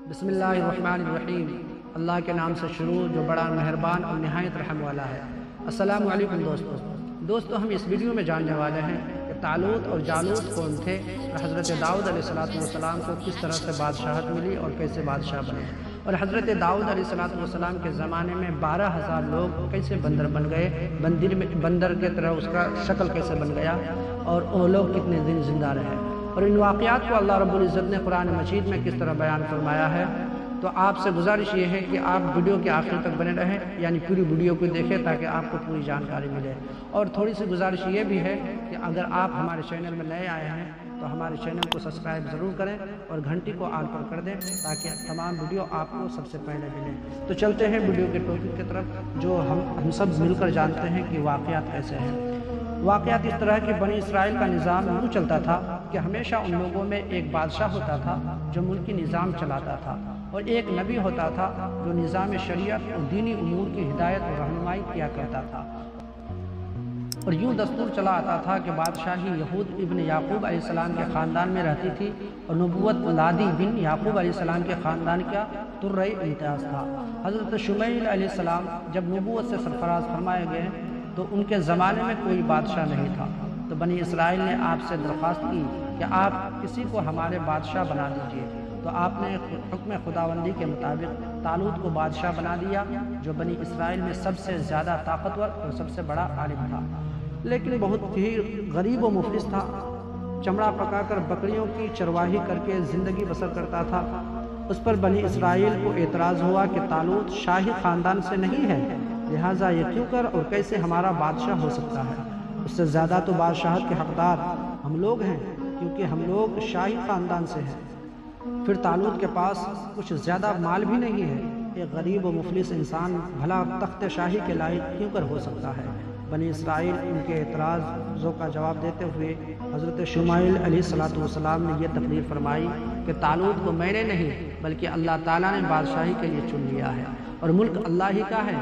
بسم اللہ الرحمن الرحیم۔ اللہ کے نام سے شروع جو بڑا مہربان اور نہایت رحم والا ہے۔ السلام علیکم دوستو، ہم اس ویڈیو میں جاننے والے ہیں کہ طالوت اور جالوت کون تھے اور حضرت داؤد علیہ السلام کو کس طرح سے بادشاہت ملی اور کیسے بادشاہ بنے، اور حضرت داؤد علیہ السلام کے زمانے میں 12,000 لوگ کیسے بندر بن گئے، بندر کے طرح اس کا شکل کیسے بن گیا، اور وہ لوگ کتنے دن زندہ رہے، اور ان واقعات کو اللہ رب العزت نے قرآن مجید میں کس طرح بیان فرمایا ہے۔ تو آپ سے گزارش یہ ہے کہ آپ ویڈیو کے آخر تک بنے رہیں، یعنی پوری ویڈیو کو دیکھیں تاکہ آپ کو پوری جانکاری ملے۔ اور تھوڑی سی گزارش یہ بھی ہے کہ اگر آپ ہمارے چینل میں نئے آئے ہیں تو ہمارے چینل کو سبسکرائب ضرور کریں اور گھنٹی کو آل پر کر دیں تاکہ تمام ویڈیو آپ کو سب سے پہلے ملیں۔ تو چلتے ہیں ویڈیو کے ٹاپک کی طرف، جو ہم سب مل کر جانتے ہیں کہ واقعات کیسے ہیں۔ واقعات اس طرح کہ بنی اسرائیل کا نظام یوں چلتا تھا کہ ہمیشہ ان لوگوں میں ایک بادشاہ ہوتا تھا جو ملکی نظام چلاتا تھا، اور ایک نبی ہوتا تھا جو نظام شریعت اور دینی امور کی ہدایت اور رہنمائی کیا کرتا تھا۔ اور یوں دستور چلا آتا تھا کہ بادشاہی یہود ابن یعقوب علیہ السلام کے خاندان میں رہتی تھی، اور نبوت لادی بن یعقوب علیہ السلام کے خاندان کا ترہ امتیاز تھا۔ حضرت شمیل علیہ السلام جب نبوت سے سرفراز فرمائے گئے تو ان کے زمانے میں کوئی بادشاہ نہیں تھا، تو بنی اسرائیل نے آپ سے درخواست کی کہ آپ کسی کو ہمارے بادشاہ بنا دیجیے۔ تو آپ نے حکم خداوندی کے مطابق طالوت کو بادشاہ بنا دیا، جو بنی اسرائیل میں سب سے زیادہ طاقتور اور سب سے بڑا عالم تھا، لیکن بہت ہی غریب و مفلس تھا۔ چمڑا پکا کر بکریوں کی چرواہی کر کے زندگی بسر کرتا تھا۔ اس پر بنی اسرائیل کو اعتراض ہوا کہ طالوت شاہی خاندان سے نہیں ہے، لہٰذا یہ کیوں کر اور کیسے ہمارا بادشاہ ہو سکتا ہے؟ اس سے زیادہ تو بادشاہت کے حقدار ہم لوگ ہیں، کیونکہ ہم لوگ شاہی خاندان سے ہیں۔ پھر طالوت کے پاس کچھ زیادہ مال بھی نہیں ہے، ایک غریب و مفلس انسان بھلا تخت شاہی کے لائق کیوں کر ہو سکتا ہے؟ بنی اسرائیل ان کے اعتراضوں کا جواب دیتے ہوئے حضرت شمیل علیہ السلام نے یہ تقریر فرمائی کہ طالوت کو میں نے نہیں بلکہ اللہ تعالیٰ نے بادشاہی کے لیے چن لیا ہے، اور ملک اللہ ہی کا ہے،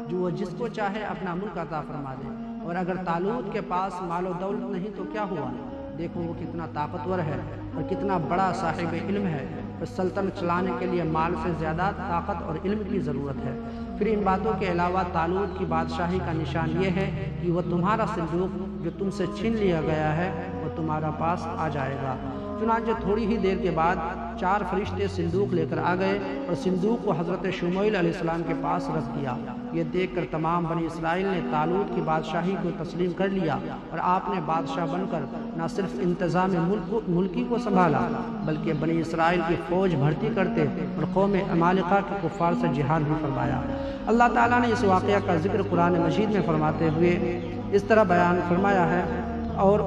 جو وہ جس کو چاہے اپنا ملک عطا فرما دے۔ اور اگر طالوت کے پاس مال و دولت نہیں تو کیا ہوا؟ دیکھو وہ کتنا طاقتور ہے اور کتنا بڑا صاحب علم ہے، اور سلطنت چلانے کے لیے مال سے زیادہ طاقت اور علم کی ضرورت ہے۔ پھر ان باتوں کے علاوہ طالوت کی بادشاہی کا نشان یہ ہے کہ وہ تمہارا صندوق جو تم سے چھین لیا گیا ہے وہ تمہارا پاس آ جائے گا۔ چنانچہ تھوڑی ہی دیر کے بعد 4 فرشتے صندوق لے کر آ گئے اور صندوق کو حضرت شمیل علیہ السلام کے پاس رکھ دیا۔ یہ دیکھ کر تمام بنی اسرائیل نے طالوت کی بادشاہی کو تسلیم کر لیا، اور آپ نے بادشاہ بن کر نہ صرف انتظام ملکی کو سنبھالا بلکہ بنی اسرائیل کی فوج بھرتی کرتے اور قوم عمالقہ کے کفار سے جہاد بھی فرمایا۔ اللہ تعالیٰ نے اس واقعہ کا ذکر قرآن مجید میں فرماتے ہوئے اس طرح بیان فرمایا ہے، اور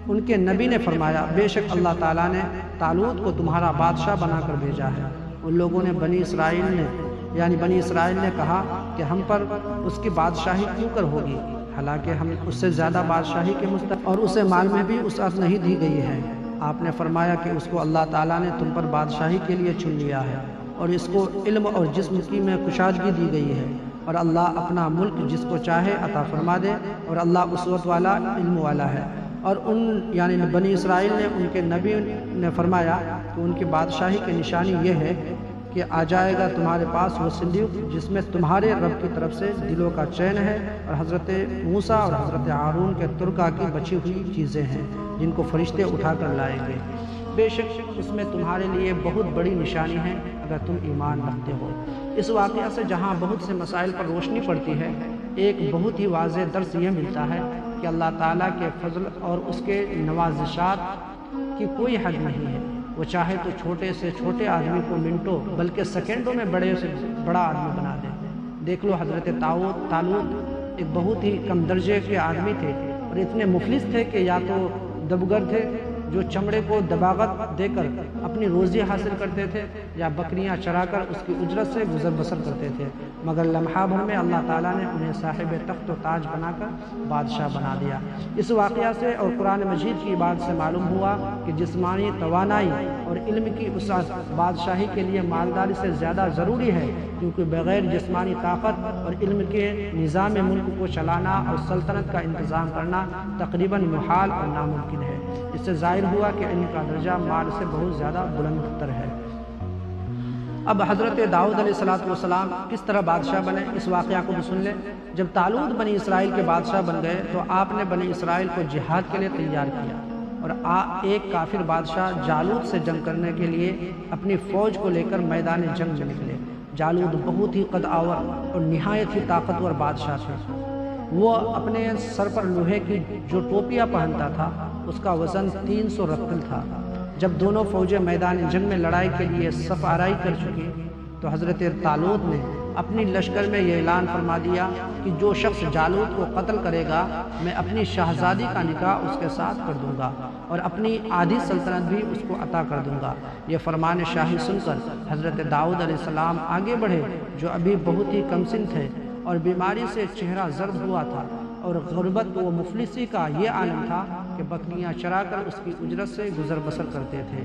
ان کے نبی نے فرمایا، بے شک اللہ تعالیٰ نے طالوت کو تمہارا بادشاہ بنا کر بھیجا ہے۔ ان لوگوں نے بنی اسرائیل نے کہا کہ ہم پر اس کی بادشاہی کیوں کر ہوگی، حالانکہ ہم اس سے زیادہ بادشاہی کے مستحق اور اسے مال میں بھی وسعت نہیں دی گئی ہے۔ آپ نے فرمایا کہ اس کو اللہ تعالیٰ نے تم پر بادشاہی کے لیے چن لیا ہے، اور اس کو علم اور جسم کی میں کشادگی دی گئی ہے، اور اللہ اپنا ملک جس کو چاہے عطا فرما دے، اور اللہ اسوت والا علم والا ہے۔ اور بنی اسرائیل نے ان کے نبی نے فرمایا کہ ان کی بادشاہی کی نشانی یہ ہے کہ آ جائے گا تمہارے پاس وہ صندوق جس میں تمہارے رب کی طرف سے دلوں کا چین ہے، اور حضرت موسیٰ اور حضرت ہارون کے ترکہ کی بچی ہوئی چیزیں ہیں جن کو فرشتے اٹھا کر لائیں گے۔ بے شک اس میں تمہارے لیے بہت بڑی نشانی ہے اگر تم ایمان رکھتے ہو۔ اس واقعہ سے جہاں بہت سے مسائل پر روشنی پڑتی ہے، ایک بہت ہی واضح درس یہ ملتا ہے کہ اللہ تعالیٰ کے فضل اور اس کے نوازشات کی کوئی حد نہیں ہے۔ وہ چاہے تو چھوٹے سے چھوٹے آدمی کو منٹوں بلکہ سیکنڈوں میں بڑے سے بڑا آدمی بنا دے۔ دیکھ لو حضرت طالوت ایک بہت ہی کم درجے کے آدمی تھے، اور اتنے مفلس تھے کہ یا تو دبگر تھے جو چمڑے کو دباغت دے کر اپنی روزی حاصل کرتے تھے، یا بکریاں چرا کر اس کی اجرت سے گزر بسر کرتے تھے، مگر لمحہ بھر میں اللہ تعالیٰ نے انہیں صاحب تخت و تاج بنا کر بادشاہ بنا دیا۔ اس واقعہ سے اور قرآن مجید کی بات سے معلوم ہوا کہ جسمانی توانائی اور علم کی وسعت بادشاہی کے لیے مالداری سے زیادہ ضروری ہے، کیونکہ بغیر جسمانی طاقت اور علم کے نظام ملک کو چلانا اور سلطنت کا انتظام کرنا تقریباً محال اور ناممکن ہے۔ اس سے ظاہر ہوا کہ علم کا درجہ مال سے بہت زیادہ بلند تر ہے۔ اب حضرت داؤد علیہ السلام کس طرح بادشاہ بنے اس واقعہ کو بھی سن لیں۔ جب طالوت بنی اسرائیل کے بادشاہ بن گئے تو آپ نے بنی اسرائیل کو جہاد کے لیے تیار کیا، اور ایک کافر بادشاہ جالوت سے جنگ کرنے کے لیے اپنی فوج کو لے کر میدان جنگ میں نکلے۔ جالوت بہت ہی قد آور اور نہایت ہی طاقتور بادشاہ تھے۔ وہ اپنے سر پر لوہے کی جو ٹوپیاں پہنتا تھا اس کا وزن 300 رطل تھا۔ جب دونوں فوجیں میدان جنگ میں لڑائی کے لیے صف آرائی کر چکی تو حضرت طالوت نے اپنی لشکر میں یہ اعلان فرما دیا کہ جو شخص جالوت کو قتل کرے گا میں اپنی شہزادی کا نکاح اس کے ساتھ کر دوں گا اور اپنی آدھی سلطنت بھی اس کو عطا کر دوں گا۔ یہ فرمان شاہی سن کر حضرت داؤد علیہ السلام آگے بڑھے، جو ابھی بہت ہی کم سن تھے اور بیماری سے چہرہ زرد ہوا تھا، اور غربت و مفلسی کا یہ عالم تھا کہ بکریاں چرا کر اس کی اجرت سے گزر بسر کرتے تھے۔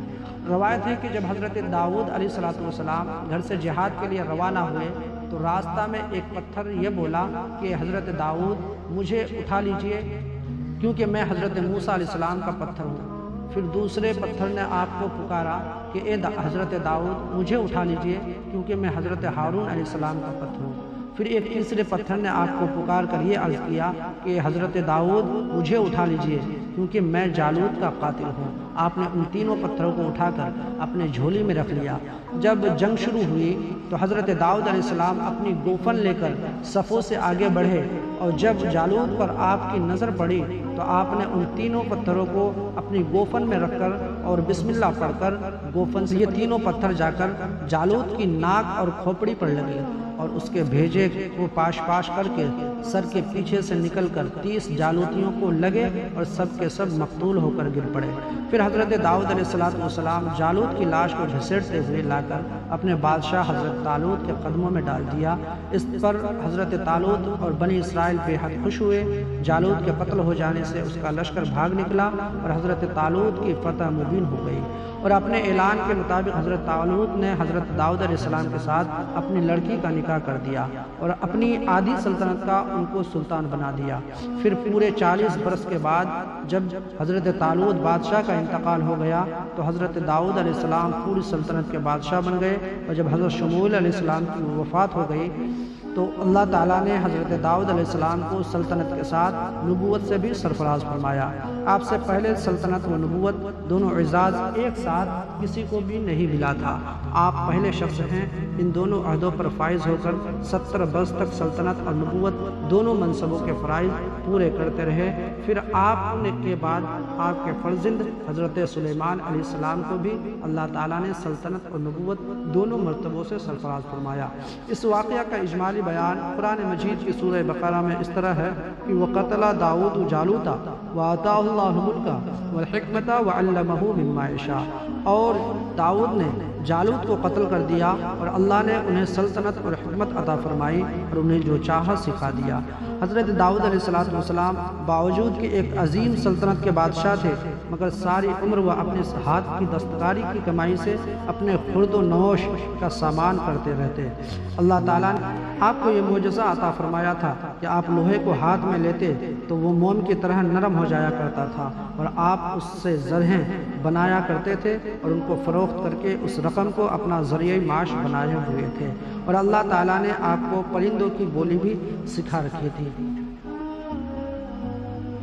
روایت ہے کہ جب حضرت داؤد علیہ السلام گھر سے جہاد کے لیے روانہ ہوئے تو راستہ میں ایک پتھر یہ بولا کہ حضرت داؤد مجھے اٹھا لیجئے کیونکہ میں حضرت موسیٰ علیہ السلام کا پتھر ہوں۔ پھر دوسرے پتھر نے آپ کو پکارا کہ اے حضرت داؤد مجھے اٹھا لیجئے کیونکہ میں حضرت ہارون علیہ السلام کا پتھر ہوں۔ پھر ایک تیسرے پتھر نے آپ کو پکار کر یہ عرض کیا کہ حضرت داؤد مجھے اٹھا لیجئے کیونکہ میں جالوت کا قاتل ہوں۔ آپ نے ان تینوں پتھروں کو اٹھا کر اپنے جھولی میں رکھ لیا۔ جب جنگ شروع ہوئی تو حضرت داؤد علیہ السلام اپنی گوفن لے کر صفوں سے آگے بڑھے، اور جب جالوت پر آپ کی نظر پڑی تو آپ نے ان تینوں پتھروں کو اپنی گوفن میں رکھ کر اور بسم اللہ پڑھ کر گوفن سے یہ تینوں پتھر جا کر جالوت کی ناک اور کھوپڑی پر لگے، اور اس کے بھیجے کو پاش پاش کر کے سر کے پیچھے سے نکل کر 30 جالوتیوں کو لگے اور سب کے سب مقتول ہو کر گر پڑے۔ پھر حضرت داؤد علیہ السلام جالوت کی لاش کو گھسیٹتے ہوئے لا کر اپنے بادشاہ حضرت طالوت کے قدموں میں ڈال دیا۔ اس پر حضرت طالوت اور بنی اسرائیل بے حد خوش ہوئے۔ جالوت کے قتل ہو جانے سے اس کا لشکر بھاگ نکلا اور حضرت طالوت کی فتح مبین ہو گئی، اور اپنے اعلان کے مطابق حضرت طالوت نے حضرت داؤد علیہ السلام کے ساتھ اپنی لڑکی کا نکاح کر دیا اور اپنی آدھی سلطنت کا ان کو سلطان بنا دیا۔ پھر پورے 40 برس کے بعد جب حضرت طالوت بادشاہ کا انتقال ہو گیا تو حضرت داؤد علیہ السلام پوری سلطنت کے بادشاہ بن گئے، اور جب حضرت شموئیل علیہ السلام کی وفات ہو گئی تو اللہ تعالیٰ نے حضرت داؤد علیہ السلام کو سلطنت کے ساتھ نبوت سے بھی سرفراز فرمایا۔ آپ سے پہلے سلطنت و نبوت دونوں اعزاز ایک ساتھ کسی کو بھی نہیں ملا تھا۔ آپ پہلے شخص ہیں ان دونوں عہدوں پر فائز ہو کر 70 برس تک سلطنت اور نبوت دونوں منصبوں کے فرائض پورے کرتے رہے۔ پھر آپ کے بعد آپ کے فرزند حضرت سلیمان علیہ السلام کو بھی اللہ تعالیٰ نے سلطنت اور نبوت دونوں مرتبوں سے سرفراز فرمایا۔ اس واقعہ کا اجمالی بیان قرآن مجید کی سورہ بقرہ میں اس طرح ہے کہ وَقَتَلَ دَاوُودُ جَالُوتَ وَآتَاهُ اللَّهُ الْمُلْكَ وَالْحِكْمَةَ وَعَلَّمَهُ مِمَّا يَشَاءُ، اور داؤد نے جالوت کو قتل کر دیا اور اللہ نے انہیں سلطنت اور حکمت عطا فرمائی اور انہیں جو چاہا سکھا دیا۔ حضرت داؤد علیہ السلام باوجود کہ ایک عظیم سلطنت کے بادشاہ تھے، مگر ساری عمر وہ اپنے ہاتھ کی دستکاری کی کمائی سے اپنے خرد و نوش کا سامان کرتے رہتے۔ اللہ تعالیٰ نے آپ کو یہ معجزہ عطا فرمایا تھا کہ آپ لوہے کو ہاتھ میں لیتے تو وہ موم کی طرح نرم ہو جایا کرتا تھا، اور آپ اس سے زرہیں بنایا کرتے تھے اور ان کو فروخت کر کے اس رقم کو اپنا ذریعہ معاش بنائے ہوئے تھے، اور اللہ تعالیٰ نے آپ کو پرندوں کی بولی بھی سکھا رکھی تھی۔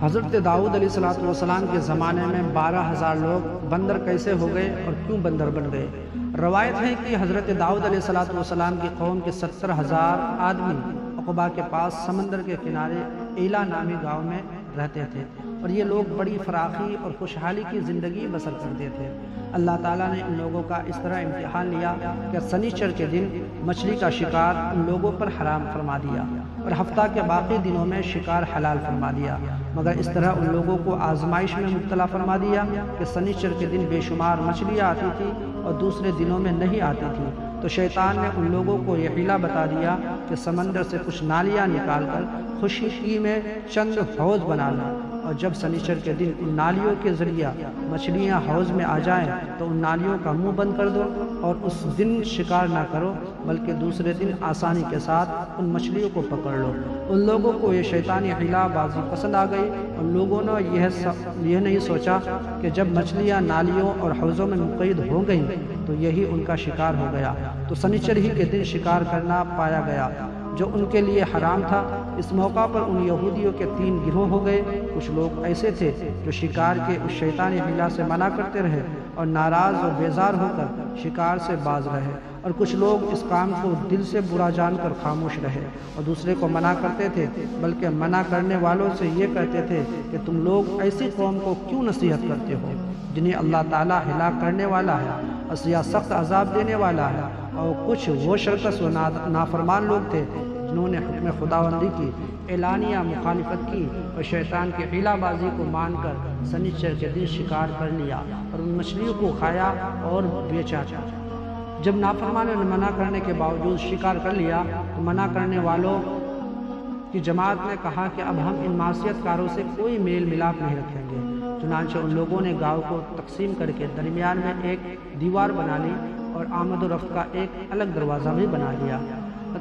حضرت داؤد علیہ السلام کے زمانے میں 12,000 لوگ بندر کیسے ہو گئے اور کیوں بندر بن گئے؟ روایت ہے کہ حضرت داؤد علیہ السلام کی قوم کے 70,000 آدمی عقبہ کے پاس سمندر کے کنارے ایلا نامی گاؤں میں رہتے تھے، اور یہ لوگ بڑی فراخی اور خوشحالی کی زندگی بسر کرتے تھے۔ اللہ تعالیٰ نے ان لوگوں کا اس طرح امتحان لیا کہ سنیچر کے دن مچھلی کا شکار ان لوگوں پر حرام فرما دیا اور ہفتہ کے باقی دنوں میں شکار حلال فرما دیا، مگر اس طرح ان لوگوں کو آزمائش میں مبتلا فرما دیا کہ سنیچر کے دن بے شمار مچھلیاں آتی تھی اور دوسرے دنوں میں نہیں آتی تھی۔ تو شیطان نے ان لوگوں کو یہ حیلہ بتا دیا کہ سمندر سے کچھ نالیاں نکال کر خشکی میں چند حوض بنا لو، اور جب سنیچر کے دن ان نالیوں کے ذریعہ مچھلیاں حوض میں آ جائیں تو ان نالیوں کا منہ بند کر دو، اور اس دن شکار نہ کرو، بلکہ دوسرے دن آسانی کے ساتھ ان مچھلیوں کو پکڑ لو۔ ان لوگوں کو یہ شیطانی حیلہ بازی پسند آ گئی۔ ان لوگوں نے یہ نہیں سوچا کہ جب مچھلیاں نالیوں اور حوضوں میں مقید ہو گئیں تو یہی ان کا شکار ہو گیا، تو سنیچر ہی کے دن شکار کرنا پایا گیا جو ان کے لیے حرام تھا۔ اس موقع پر ان یہودیوں کے 3 گروہ ہو گئے۔ کچھ لوگ ایسے تھے جو شکار کے اس شیطانی حیلہ سے منع کرتے رہے اور ناراض اور بیزار ہو کر شکار سے باز رہے، اور کچھ لوگ اس کام کو دل سے برا جان کر خاموش رہے اور دوسرے کو منع کرتے تھے، بلکہ منع کرنے والوں سے یہ کہتے تھے کہ تم لوگ ایسی قوم کو کیوں نصیحت کرتے ہو جنہیں اللہ تعالیٰ ہلاک کرنے والا ہے اور یا سخت عذاب دینے والا ہے۔ اور کچھ وہ شرکس و نافرمان لوگ تھے جنہوں نے حکم خداوندی کی اعلانیہ مخالفت کی اور شیطان کی حیلہ بازی کو مان کر سنیچر کے دن شکار کر لیا اور ان مچھلیوں کو کھایا اور بیچا۔ جب نافرمانوں نے منع کرنے کے باوجود شکار کر لیا تو منع کرنے والوں کی جماعت نے کہا کہ اب ہم ان معصیت کاروں سے کوئی میل ملاپ نہیں رکھیں گے۔ چنانچہ ان لوگوں نے گاؤں کو تقسیم کر کے درمیان میں ایک دیوار بنا لی اور آمد و رفت کا ایک الگ دروازہ بھی بنا لیا۔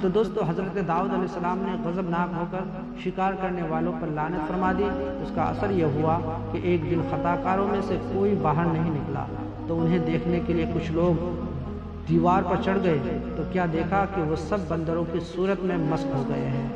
تو دوستو، حضرت داؤد علیہ السلام نے غضبناک ہو کر شکار کرنے والوں پر لعنت فرما دی۔ اس کا اثر یہ ہوا کہ ایک دن خطا کاروں میں سے کوئی باہر نہیں نکلا، تو انہیں دیکھنے کے لیے کچھ لوگ دیوار پر چڑھ گئے تو کیا دیکھا کہ وہ سب بندروں کی صورت میں مسخ ہو گئے ہیں۔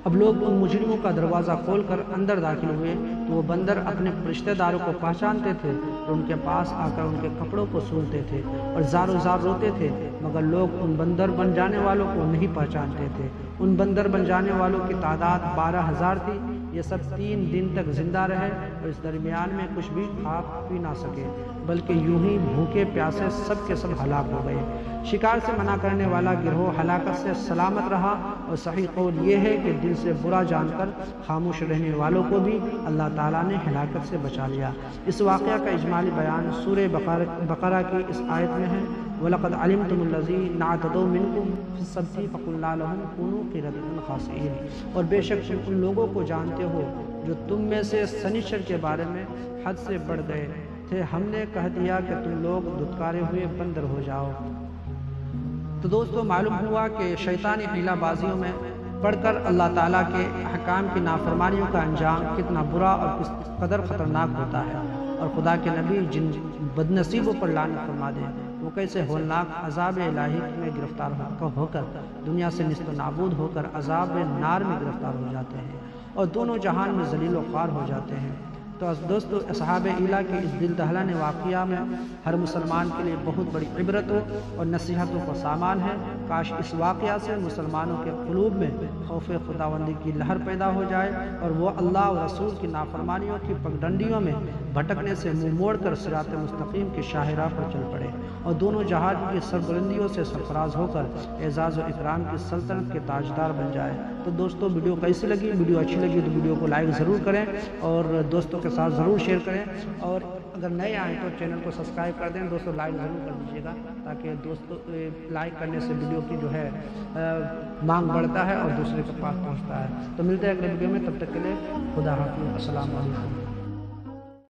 اب لوگ ان مجرموں کا دروازہ کھول کر اندر داخل ہوئے تو وہ بندر اپنے رشتہ داروں کو پہچانتے تھے اور ان کے پاس آ کر ان کے کپڑوں کو سونتے تھے اور زار و زار روتے تھے، مگر لوگ ان بندر بن جانے والوں کو نہیں پہچانتے تھے۔ ان بندر بن جانے والوں کی تعداد 12,000 تھی۔ یہ سب 3 دن تک زندہ رہے اور اس درمیان میں کچھ بھی کھا پی نہ سکے، بلکہ یوں ہی بھوکے پیاسے سب کے سب ہلاک ہو گئے۔ شکار سے منع کرنے والا گروہ ہلاکت سے سلامت رہا، اور صحیح قول یہ ہے کہ دل سے برا جان کر خاموش رہنے والوں کو بھی اللہ تعالیٰ نے ہلاکت سے بچا لیا۔ اس واقعہ کا اجمالی بیان سورہ بقرہ کی اس آیت میں ہے، وَلَقَدْ عَلِمْتُمُ الَّذِينَ اعْتَدَوْا مِنْكُمْ فِي السَّبْتِ فَقُلْنَا لَهُمْ كُونُوا قِرَدَةً خَاسِئِينَ۔ اور بے شک تم ان لوگوں کو جانتے ہو جو تم میں سے سنیچر کے بارے میں حد سے بڑھ گئے تھے، ہم نے کہہ دیا کہ تم لوگ دھتکارے ہوئے بندر ہو جاؤ۔ تو دوستو، معلوم ہوا کہ شیطانی حیلہ بازیوں میں پڑھ کر اللہ تعالیٰ کے احکام کی نافرمانیوں کا انجام کتنا برا اور کس قدر خطرناک ہوتا ہے، اور خدا کے نبی جن بدنصیبوں پر لعنت فرما دیں وہ کیسے ہولناک عذاب الہی میں گرفتار ہو کر دنیا سے نیست و نابود ہو کر عذاب نار میں گرفتار ہو جاتے ہیں اور دونوں جہان میں ذلیل و خوار ہو جاتے ہیں۔ تو دوستو، اصحاب ایلا کے اس دل دہلانے واقعہ میں ہر مسلمان کے لیے بہت بڑی عبرتوں اور نصیحتوں کا سامان ہے۔ کاش اس واقعہ سے مسلمانوں کے قلوب میں خوف خداوندی کی لہر پیدا ہو جائے اور وہ اللہ اور رسول کی نافرمانیوں کی پگڈنڈیوں میں بھٹکنے سے منہ موڑ کر صراط مستقیم کی شاہراہ پر چل پڑے اور دونوں جہان کی سربلندیوں سے سرفراز ہو کر اعزاز و اکرام کی سلطنت کے تاجدار بن جائے۔ تو دوستو، ویڈیو کیسی لگی؟ ویڈیو اچھی لگی تو ویڈیو کو لائک ضرور کریں اور دوستوں کے ساتھ ضرور شیئر کریں، اور اگر نئے آئیں تو چینل کو سبسکرائب کر دیں۔ دوستو لائک ضرور کر دیجیے گا تاکہ دوستوں لائک کرنے سے ویڈیو کی جو ہے مانگ بڑھتا ہے اور دوسرے کے پاس پہنچتا ہے۔ تو ملتے ہیں اگلے ویڈیو میں، تب تک کے لیے خدا حافظ، السلام علیکم۔